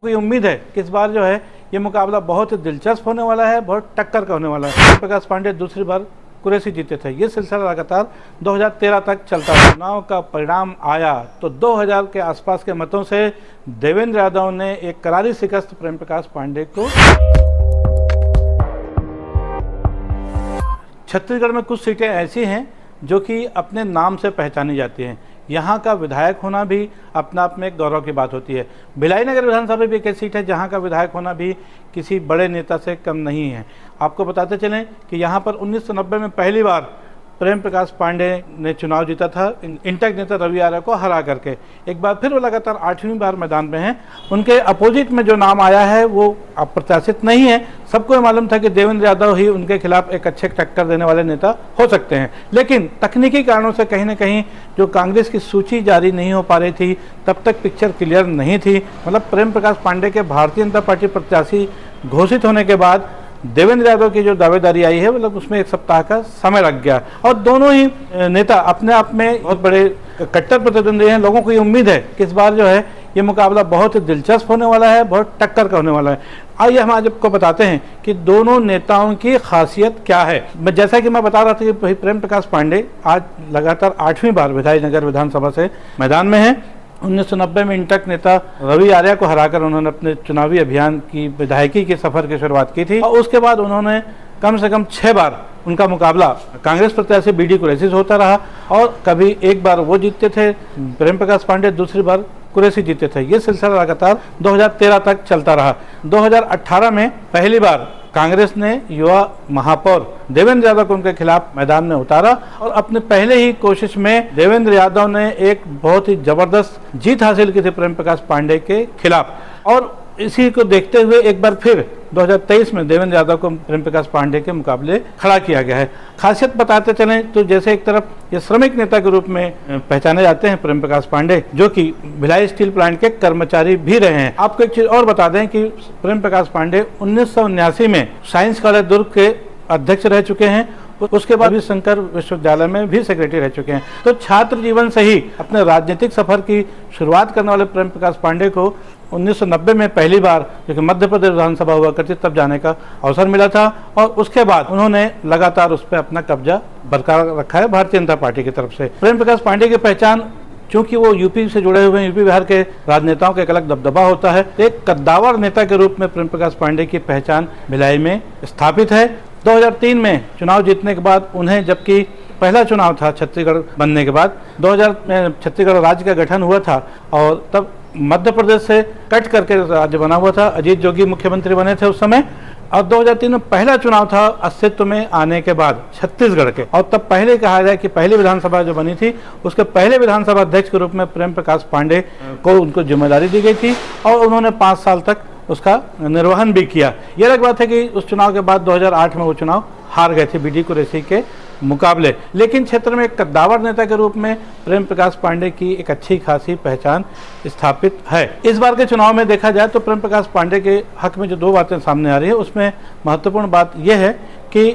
कोई उम्मीद है कि इस बार जो है ये मुकाबला बहुत ही दिलचस्प होने वाला है, बहुत टक्कर का होने वाला है। प्रकाश पांडे दूसरी बार कुरैशी जीते थे। ये सिलसिला लगातार 2013 तक चलता रहा। चुनाव का परिणाम आया तो 2000 के आसपास के मतों से देवेंद्र यादव ने एक करारी शिकस्त प्रेम प्रकाश पांडे को। छत्तीसगढ़ में कुछ सीटें ऐसी हैं जो कि अपने नाम से पहचानी जाती हैं। यहाँ का विधायक होना भी अपना आप में एक गौरव की बात होती है। भिलाई नगर विधानसभा भी एक सीट है जहाँ का विधायक होना भी किसी बड़े नेता से कम नहीं है। आपको बताते चलें कि यहाँ पर 1990 में पहली बार प्रेम प्रकाश पांडे ने चुनाव जीता था इंटक नेता रवि आर्य को हरा करके। एक बार फिर वो लगातार 8वीं बार मैदान में हैं। उनके अपोजिट में जो नाम आया है वो अप्रत्याशित नहीं है। सबको मालूम था कि देवेंद्र यादव ही उनके खिलाफ एक अच्छे टक्कर देने वाले नेता हो सकते हैं, लेकिन तकनीकी कारणों से कहीं ना कहीं जो कांग्रेस की सूची जारी नहीं हो पा रही थी, तब तक पिक्चर क्लियर नहीं थी। मतलब प्रेम प्रकाश पांडे के भारतीय जनता पार्टी प्रत्याशी घोषित होने के बाद देवेंद्र यादव की जो दावेदारी आई है, मतलब उसमें एक सप्ताह का समय लग गया और दोनों ही नेता अपने आप में बहुत बड़े कट्टर प्रतिद्वंदी हैं। लोगों को ये उम्मीद है कि इस बार जो है ये मुकाबला बहुत ही दिलचस्प होने वाला है, बहुत टक्कर का होने वाला है। आइए हम आज आपको बताते हैं कि दोनों नेताओं की खासियत क्या है। जैसा कि मैं बता रहा था कि प्रेम प्रकाश पांडे आज लगातार 8वीं बार भिलाई नगर विधानसभा से मैदान में है। 1990 में इंटक नेता रवि आर्य को हराकर उन्होंने अपने चुनावी अभियान की विधायकी के सफर की शुरुआत की थी और उसके बाद उन्होंने कम से कम 6 बार उनका मुकाबला कांग्रेस प्रत्याशी बीडी कुरैशी से होता रहा और कभी एक बार वो जीतते थे प्रेम प्रकाश पांडे, दूसरी बार कुरैशी जीते थे। ये सिलसिला लगातार 2013 तक चलता रहा। 2018 में पहली बार कांग्रेस ने युवा महापौर देवेंद्र यादव को उनके खिलाफ मैदान में उतारा और अपने पहले ही कोशिश में देवेंद्र यादव ने एक बहुत ही जबरदस्त जीत हासिल की थी प्रेम प्रकाश पांडे के खिलाफ। और इसी को देखते हुए एक बार फिर 2023 में देवेंद्र यादव को प्रेम प्रकाश पांडे के मुकाबले खड़ा किया गया है। खासियत बताते चलें तो जैसे एक तरफ ये श्रमिक नेता के रूप में पहचाने जाते हैं प्रेम प्रकाश पांडे, जो कि भिलाई स्टील प्लांट के कर्मचारी भी रहे हैं। आपको एक चीज और बता दें कि प्रेम प्रकाश पांडे 1979 में साइंस कॉलेज दुर्ग के अध्यक्ष रह चुके हैं। उसके बाद भी शंकर विश्वविद्यालय में भी सेक्रेटरी रह चुके हैं। तो छात्र जीवन से ही अपने राजनीतिक सफर की शुरुआत करने वाले प्रेम प्रकाश पांडे को 1990 में पहली बार जो कि मध्य प्रदेश विधानसभा हुआ करती तब जाने का अवसर मिला था और उसके बाद उन्होंने लगातार उस पर अपना कब्जा बरकरार रखा है भारतीय जनता पार्टी की तरफ से। प्रेम प्रकाश पांडे की पहचान, चूंकि वो यूपी से जुड़े हुए हैं, यूपी बिहार के राजनेताओं का एक अलग दबदबा होता है। एक कद्दावर नेता के रूप में प्रेम प्रकाश पांडे की पहचान भिलाई में स्थापित है। 2003 में चुनाव जीतने के बाद उन्हें, जबकि पहला चुनाव था छत्तीसगढ़ बनने के बाद, 2000 में छत्तीसगढ़ राज्य का गठन हुआ था और तब मध्य प्रदेश से कट करके राज्य बना हुआ था। अजीत जोगी मुख्यमंत्री बने थे उस समय और 2003 में पहला चुनाव था अस्तित्व में आने के बाद छत्तीसगढ़ के। और तब पहले कहा जाए कि पहली विधानसभा जो बनी थी उसके पहले विधानसभा अध्यक्ष के रूप में प्रेम प्रकाश पांडे को उनको जिम्मेदारी दी गई थी और उन्होंने 5 साल तक उसका निर्वहन भी किया। यह अलग बात है कि उस चुनाव के बाद 2008 में वो चुनाव हार गए थे बीडी कुरैशी के मुकाबले, लेकिन क्षेत्र में एक कद्दावर नेता के रूप में प्रेम प्रकाश पांडे की एक अच्छी खासी पहचान स्थापित है। इस बार के चुनाव में देखा जाए तो प्रेम प्रकाश पांडे के हक में जो 2 बातें सामने आ रही है, उसमें महत्वपूर्ण बात यह है कि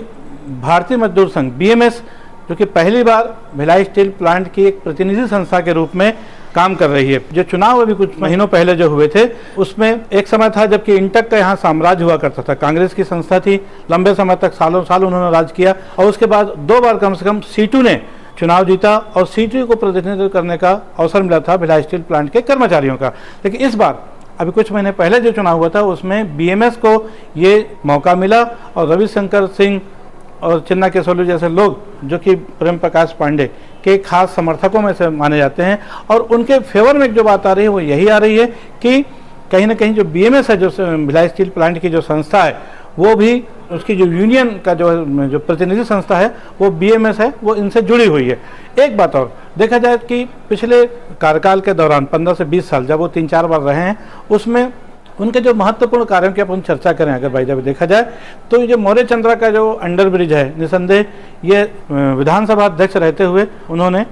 भारतीय मजदूर संघ बीएमएस, जो कि पहली बार भिलाई स्टील प्लांट की एक प्रतिनिधि संस्था के रूप में काम कर रही है। जो चुनाव अभी कुछ महीनों पहले जो हुए थे उसमें एक समय था जबकि इंटक का यहाँ साम्राज्य हुआ करता था। कांग्रेस की संस्था थी, लंबे समय तक सालों साल उन्होंने राज किया और उसके बाद 2 बार कम से कम सीटू ने चुनाव जीता और सीटू को प्रतिनिधित्व करने का अवसर मिला था भिलाई स्टील प्लांट के कर्मचारियों का। लेकिन इस बार अभी कुछ महीने पहले जो चुनाव हुआ था उसमें बीएमएस को ये मौका मिला और रविशंकर सिंह और चिन्ना केसोलू जैसे लोग, जो कि प्रेम प्रकाश पांडे के खास समर्थकों में से माने जाते हैं, और उनके फेवर में जो बात आ रही है वो यही आ रही है कि कहीं ना कहीं जो बीएमएस है, जो भिलाई स्टील प्लांट की जो संस्था है, वो भी उसकी जो यूनियन का जो प्रतिनिधि संस्था है वो बीएमएस है, वो इनसे जुड़ी हुई है। एक बात और देखा जाए कि पिछले कार्यकाल के दौरान 15 से 20 साल जब वो 3-4 बार रहे हैं, उसमें उनके जो महत्वपूर्ण कार्यों की अपन चर्चा करें अगर भाई जब देखा जाए तो ये मौर्य चंद्रा का जो अंडर ब्रिज है, निसंदेह ये विधानसभा अध्यक्ष रहते हुए उन्होंने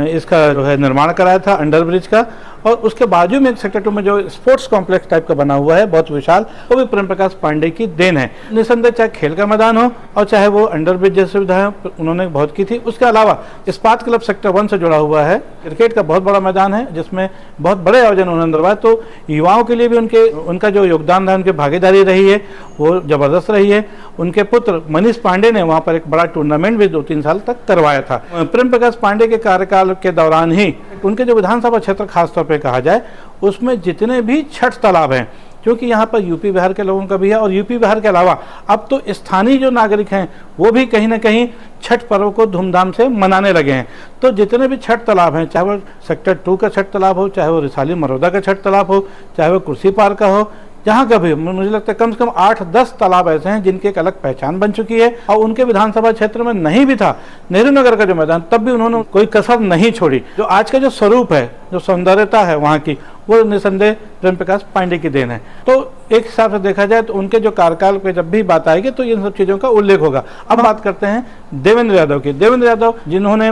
इसका जो है निर्माण कराया था अंडर ब्रिज का। और उसके बाजू में सेक्टर 2 में जो स्पोर्ट्स कॉम्प्लेक्स टाइप का बना हुआ है बहुत विशाल, वो भी प्रेम प्रकाश पांडे की देन है। निसंदेह चाहे खेल का मैदान हो और चाहे वो अंडरब्रिज जैसी सुविधाएं उन्होंने बहुत की थी। उसके अलावा इस्पात क्लब सेक्टर 1 से जुड़ा हुआ है, क्रिकेट का बहुत बड़ा मैदान है जिसमें बहुत बड़े आयोजन उन्होंने करवाए। तो युवाओं के लिए भी उनका जो योगदान है, उनकी भागीदारी रही है वो जबरदस्त रही है। उनके पुत्र मनीष पांडे ने वहाँ पर एक बड़ा टूर्नामेंट भी 2-3 साल तक करवाया था। प्रेम प्रकाश पांडे के कार्यकाल के दौरान ही उनके जो विधानसभा क्षेत्र खासतौर पर कहा जाए उसमें जितने भी छठ तालाब हैं, क्योंकि यहाँ पर यूपी बिहार के लोगों का भी है और यूपी बिहार के अलावा अब तो स्थानीय जो नागरिक हैं वो भी कहीं ना कहीं छठ पर्व को धूमधाम से मनाने लगे हैं। तो जितने भी छठ तालाब हैं, चाहे वो सेक्टर 2 का छठ तालाब हो, चाहे वो रिसाली मरोदा का छठ तालाब हो, चाहे वो कुर्सी पार का हो, जहाँ का भी, मुझे लगता है कम से कम 8-10 तालाब ऐसे हैं जिनकी एक अलग पहचान बन चुकी है। और उनके विधानसभा क्षेत्र में नहीं भी था नेहरू नगर का जो मैदान, तब भी उन्होंने कोई कसर नहीं छोड़ी। जो आज का जो स्वरूप है, जो सौंदर्यता है वहाँ की, वो निसंदेह प्रेम प्रकाश पांडे की देन है। तो एक हिसाब से देखा जाए तो उनके जो कार्यकाल पे जब भी बात आएगी तो इन सब चीज़ों का उल्लेख होगा। अब बात करते हैं देवेंद्र यादव की। देवेंद्र यादव जिन्होंने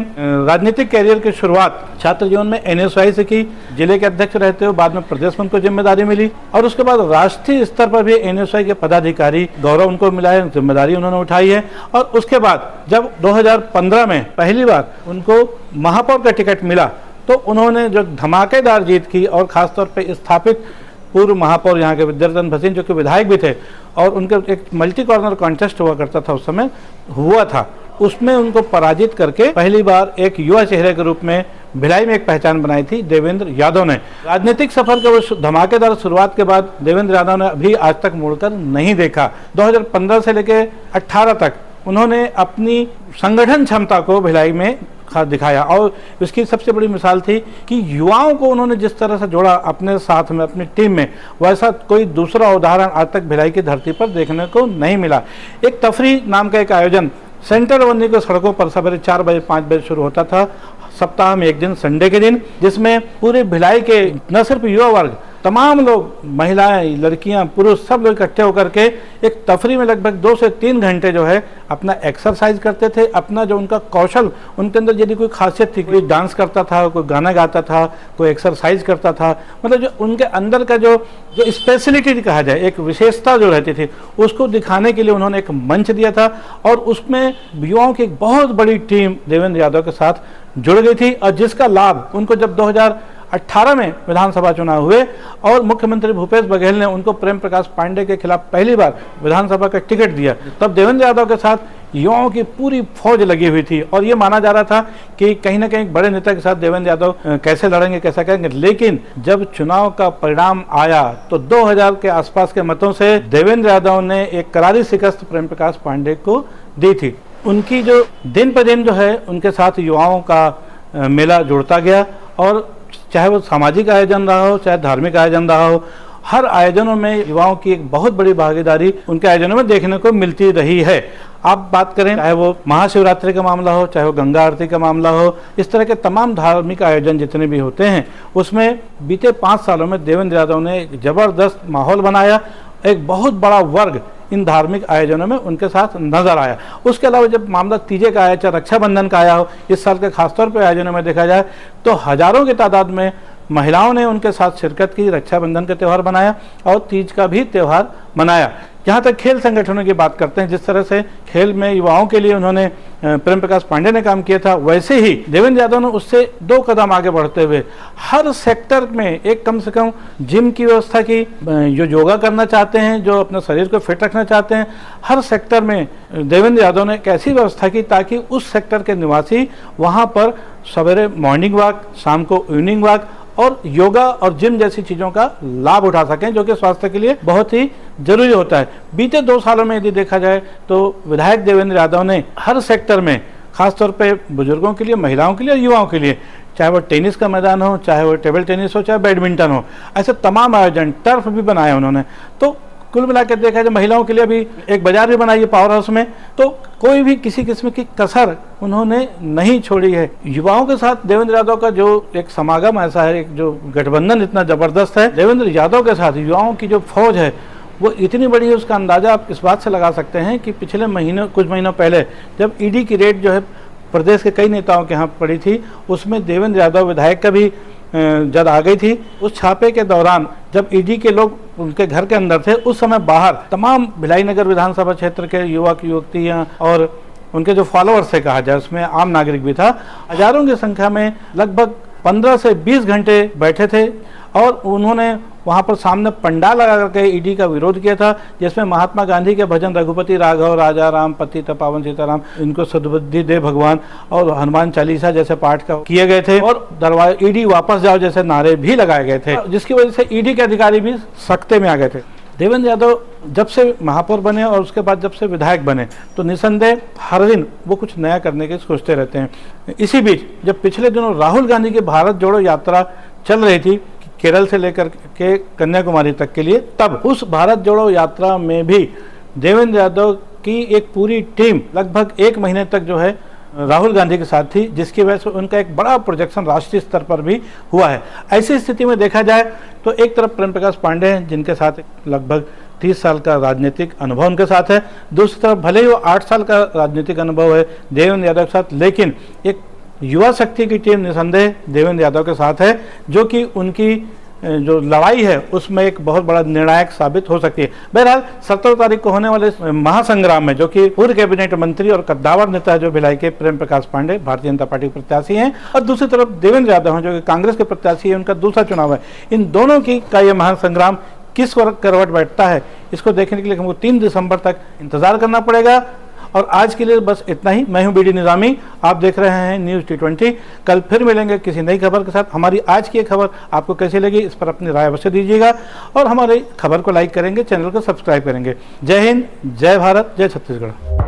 राजनीतिक कैरियर की शुरुआत छात्र जीवन में NSY से की, जिले के अध्यक्ष रहते हुए बाद में प्रदेश में उनको जिम्मेदारी मिली और उसके बाद राष्ट्रीय स्तर पर भी NSY के पदाधिकारी गौरव उनको मिला है, जिम्मेदारी उन्होंने उठाई है। और उसके बाद जब 2015 में पहली बार उनको महापौर का टिकट मिला तो उन्होंने जो धमाकेदार जीत की और खासतौर पे स्थापित पूर्व महापौर यहाँ के विद्याधर भसीन जो कि विधायक भी थे और उनके एक मल्टी कॉर्नर कॉन्टेस्ट हुआ करता था, उस समय हुआ था, उसमें उनको पराजित करके पहली बार एक युवा चेहरे के रूप में भिलाई में एक पहचान बनाई थी देवेंद्र यादव ने। राजनीतिक सफर के वो धमाकेदार शुरुआत के बाद देवेंद्र यादव ने अभी आज तक मुड़कर नहीं देखा। 2015 से लेकर 18 तक उन्होंने अपनी संगठन क्षमता को भिलाई में दिखाया और इसकी सबसे बड़ी मिसाल थी कि युवाओं को उन्होंने जिस तरह से जोड़ा अपने साथ में, अपनी टीम में, वैसा कोई दूसरा उदाहरण आज तक भिलाई की धरती पर देखने को नहीं मिला। एक तफरी नाम का एक आयोजन सेंट्रल वन्नी को सड़कों पर सवेरे 4 बजे 5 बजे शुरू होता था, सप्ताह में एक दिन संडे के दिन, जिसमें पूरे भिलाई के न सिर्फ युवा वर्ग, तमाम लोग, महिलाएं, लड़कियां, पुरुष, सब लोग इकट्ठे होकर के एक तफरी में लगभग 2 से 3 घंटे जो है अपना एक्सरसाइज करते थे। अपना जो उनका कौशल, उनके अंदर यदि कोई खासियत थी, कोई डांस करता था, कोई गाना गाता था, कोई एक्सरसाइज करता था, मतलब जो उनके अंदर का जो स्पेशलिटी कहा जाए, एक विशेषता जो रहती थी, उसको दिखाने के लिए उन्होंने एक मंच दिया था और उसमें युवाओं की एक बहुत बड़ी टीम देवेंद्र यादव के साथ जुड़ गई थी और जिसका लाभ उनको जब 2018 में विधानसभा चुनाव हुए और मुख्यमंत्री भूपेश बघेल ने उनको प्रेम प्रकाश पांडे के खिलाफ पहली बार विधानसभा का टिकट दिया, तब देवेंद्र यादव के साथ युवाओं की पूरी फौज लगी हुई थी और ये माना जा रहा था कि कहीं ना कहीं बड़े नेता के साथ देवेंद्र यादव कैसे लड़ेंगे, कैसा करेंगे। लेकिन जब चुनाव का परिणाम आया तो 2000 के आसपास के मतों से देवेंद्र यादव ने एक करारी शिकस्त प्रेम प्रकाश पांडे को दी थी। उनकी जो दिन पर दिन जो है उनके साथ युवाओं का मेला जुड़ता गया और चाहे वो सामाजिक आयोजन रहा हो, चाहे धार्मिक आयोजन रहा हो, हर आयोजनों में युवाओं की एक बहुत बड़ी भागीदारी उनके आयोजनों में देखने को मिलती रही है। आप बात करें चाहे वो महाशिवरात्रि का मामला हो, चाहे वो गंगा आरती का मामला हो, इस तरह के तमाम धार्मिक आयोजन जितने भी होते हैं उसमें बीते 5 सालों में देवेंद्र यादव ने एक जबरदस्त माहौल बनाया। एक बहुत बड़ा वर्ग इन धार्मिक आयोजनों में उनके साथ नजर आया। उसके अलावा जब मामला तीजे का आया, चाहे रक्षाबंधन का आया हो, इस साल के खासतौर पर आयोजनों में देखा जाए तो हजारों की तादाद में महिलाओं ने उनके साथ शिरकत की, रक्षाबंधन का त्यौहार बनाया और तीज का भी त्यौहार मनाया। जहाँ तक खेल संगठनों की बात करते हैं, जिस तरह से खेल में युवाओं के लिए उन्होंने प्रेम प्रकाश पांडे ने काम किया था, वैसे ही देवेंद्र यादव ने उससे 2 कदम आगे बढ़ते हुए हर सेक्टर में एक कम से कम जिम की व्यवस्था की। जो योगा करना चाहते हैं, जो अपने शरीर को फिट रखना चाहते हैं, हर सेक्टर में देवेंद्र यादव ने एक ऐसी व्यवस्था की ताकि उस सेक्टर के निवासी वहाँ पर सवेरे मॉर्निंग वॉक, शाम को इवनिंग वॉक और योगा और जिम जैसी चीज़ों का लाभ उठा सकें, जो कि स्वास्थ्य के लिए बहुत ही जरूरी होता है। बीते 2 सालों में यदि देखा जाए तो विधायक देवेंद्र यादव ने हर सेक्टर में, खासतौर पे बुजुर्गों के लिए, महिलाओं के लिए और युवाओं के लिए, चाहे वो टेनिस का मैदान हो, चाहे वो टेबल टेनिस हो, चाहे बैडमिंटन हो, ऐसे तमाम आयोजन, टर्फ भी बनाए उन्होंने। तो कुल मिलाकर देखा जाए महिलाओं के लिए भी एक बाजार भी बनाई है पावर हाउस में। तो कोई भी किसी किस्म की कसर उन्होंने नहीं छोड़ी है। युवाओं के साथ देवेंद्र यादव का जो एक समागम ऐसा है, एक जो गठबंधन इतना जबरदस्त है, देवेंद्र यादव के साथ युवाओं की जो फौज है वो इतनी बड़ी है, उसका अंदाजा आप इस बात से लगा सकते हैं कि पिछले कुछ महीनों पहले जब ईडी की रेड जो है प्रदेश के कई नेताओं के यहाँ पड़ी थी, उसमें देवेंद्र यादव विधायक का भी जद आ गई थी। उस छापे के दौरान जब ईडी के लोग उनके घर के अंदर थे, उस समय बाहर तमाम भिलाई नगर विधानसभा क्षेत्र के युवक युवतियाँ और उनके जो फॉलोअर्स से कहा जाए, उसमें आम नागरिक भी था, हजारों की संख्या में लगभग 15 से 20 घंटे बैठे थे और उन्होंने वहाँ पर सामने पंडाल लगा करके ईडी का विरोध किया था, जिसमें महात्मा गांधी के भजन रघुपति राघव राजा राम पतित पावन सीताराम इनको सद्बुद्धि दे भगवान और हनुमान चालीसा जैसे पाठ का किए गए थे और दरवाजा ईडी वापस जाओ जैसे नारे भी लगाए गए थे, जिसकी वजह से ईडी के अधिकारी भी सख्ते में आ गए थे। देवेंद्र यादव जब से महापौर बने और उसके बाद जब से विधायक बने तो निसंदेह हर दिन वो कुछ नया करने की सोचते रहते हैं। इसी बीच जब पिछले दिनों राहुल गांधी की भारत जोड़ो यात्रा चल रही थी केरल से लेकर के कन्याकुमारी तक के लिए, तब उस भारत जोड़ो यात्रा में भी देवेंद्र यादव की एक पूरी टीम लगभग 1 महीने तक जो है राहुल गांधी के साथ थी, जिसकी वजह से उनका एक बड़ा प्रोजेक्शन राष्ट्रीय स्तर पर भी हुआ है। ऐसी स्थिति में देखा जाए तो एक तरफ प्रेम प्रकाश पांडेय हैं जिनके साथ लगभग 30 साल का राजनीतिक अनुभव उनके साथ है, दूसरी तरफ भले ही वो 8 साल का राजनीतिक अनुभव है देवेंद्र यादव के साथ, लेकिन एक युवा शक्ति की टीम निसंदेह देवेंद्र यादव के साथ है, जो कि उनकी जो लड़ाई है उसमें एक बहुत बड़ा निर्णायक साबित हो सकती है। बहरहाल 17 तारीख को होने वाले महासंग्राम में जो कि पूर्व कैबिनेट मंत्री और कद्दावर नेता जो भिलाई के प्रेम प्रकाश पांडेय भारतीय जनता पार्टी के प्रत्याशी हैं और दूसरी तरफ देवेंद्र यादव हैं जो कि कांग्रेस के प्रत्याशी है, उनका दूसरा चुनाव है। इन दोनों की का ये महासंग्राम किस वक्त करवट बैठता है, इसको देखने के लिए हमको 3 दिसंबर तक इंतजार करना पड़ेगा। और आज के लिए बस इतना ही। मैं हूं बीडी निजामी, आप देख रहे हैं न्यूज़ T20। कल फिर मिलेंगे किसी नई खबर के साथ। हमारी आज की खबर आपको कैसी लगी इस पर अपनी राय अवश्य दीजिएगा और हमारी खबर को लाइक करेंगे, चैनल को सब्सक्राइब करेंगे। जय हिंद, जय भारत, जय छत्तीसगढ़।